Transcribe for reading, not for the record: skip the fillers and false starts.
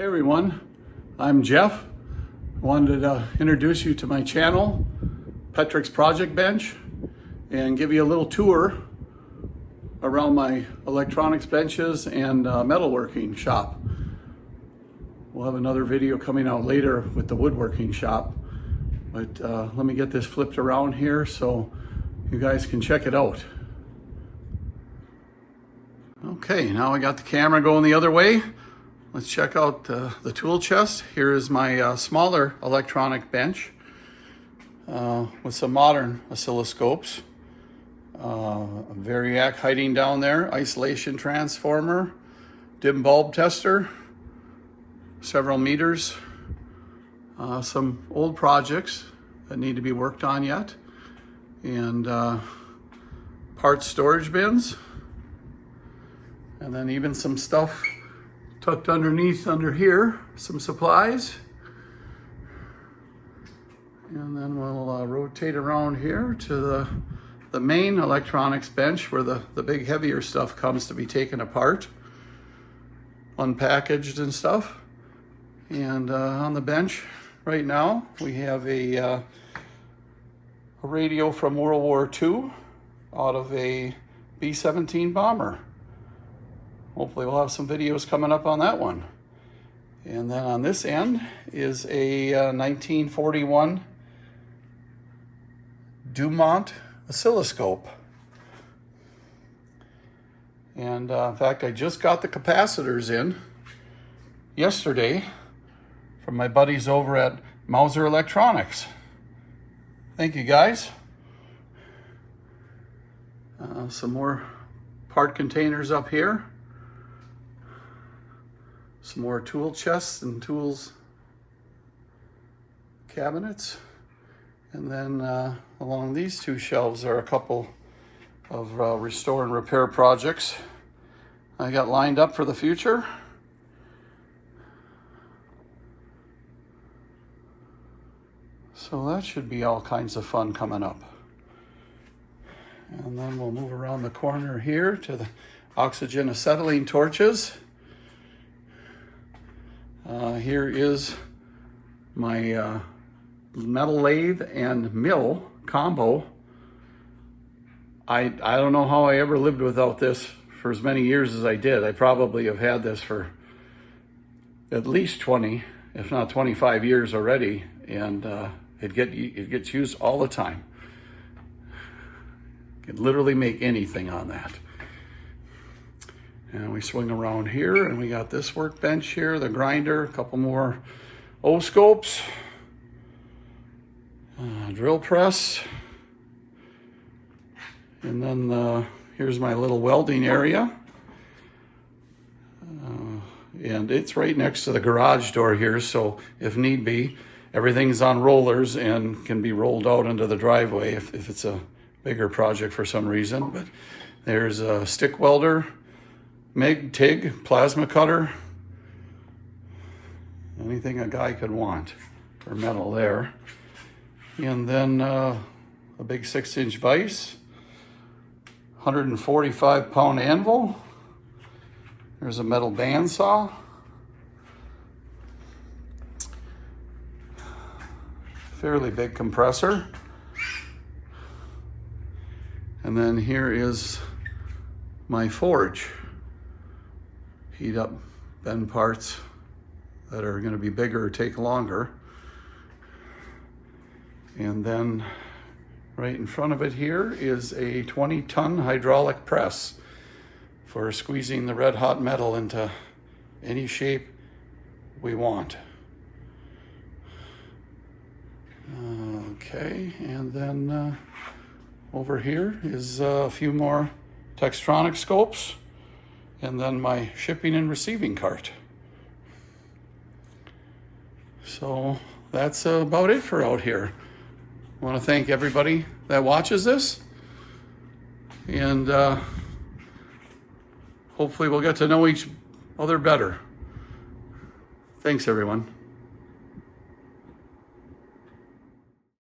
Hey everyone, I'm Jeff. Wanted to introduce you to my channel, Petrick's Project Bench, and give you a little tour around my electronics benches and metalworking shop. We'll have another video coming out later with the woodworking shop, but let me get this flipped around here so you guys can check it out. Okay, now I got the camera going the other way. Let's check out the tool chest. Here is my smaller electronic bench with some modern oscilloscopes. A variac hiding down there, isolation transformer, dim bulb tester, several meters, some old projects that need to be worked on yet, and parts storage bins, and then even some stuff tucked underneath under here, some supplies. And then we'll rotate around here to the main electronics bench where the big heavier stuff comes to be taken apart, unpackaged and stuff. And on the bench right now, we have a radio from World War II out of a B-17 bomber. Hopefully we'll have some videos coming up on that one. And then on this end is a 1941 Dumont oscilloscope. And in fact, I just got the capacitors in yesterday from my buddies over at Mauser Electronics. Thank you guys. Some more part containers up here. Some more tool chests and tools cabinets. And then along these two shelves are a couple of restore and repair projects I got lined up for the future. So that should be all kinds of fun coming up. And then we'll move around the corner here to the oxygen acetylene torches. Here is my metal lathe and mill combo. I don't know how I ever lived without this for as many years as I did. I probably have had this for at least 20, if not 25 years already, and it gets used all the time. You can literally make anything on that. And we swing around here and we got this workbench here, the grinder, a couple more oscilloscopes, drill press, and then here's my little welding area. And it's right next to the garage door here, so if need be, everything's on rollers and can be rolled out into the driveway if it's a bigger project for some reason. But there's a stick welder, MIG, TIG, plasma cutter, anything a guy could want for metal there. And then a big 6-inch vise, 145-pound anvil. There's a metal bandsaw. Fairly big compressor. And then here is my forge. Heat up bend parts that are going to be bigger or take longer. And then right in front of it here is a 20-ton hydraulic press for squeezing the red hot metal into any shape we want. Okay, and then over here is a few more Textronic scopes, and then my shipping and receiving cart. So that's about it for out here. I want to thank everybody that watches this, and hopefully we'll get to know each other better. Thanks, everyone.